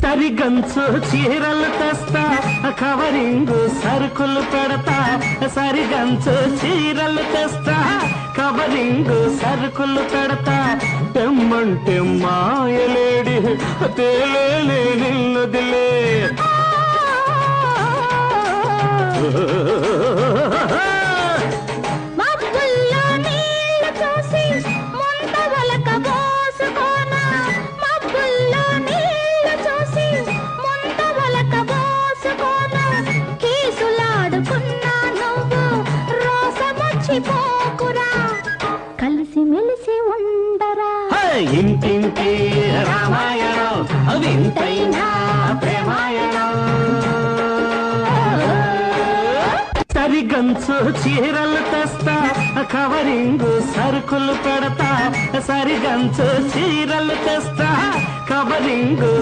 సరిగంచు చీరలు తెస్తా కవరింగు సరుకులు పెడతా సరిగంచు చీరలు తెస్తా కవరింగు సరుకులు పెడతా తెమ్మంటే మాయలేడి తేలేలే నిన్నదిలే కలిసి మెలిసి ఉండరా ఇంటింటి రామాయణం వింతైనా ప్రేమాయణం సరిగంచు చీరలు తెస్తా కవరింగు సరుకులు పెడతా సరిగంచు చీరలు తెస్తా కవరింగు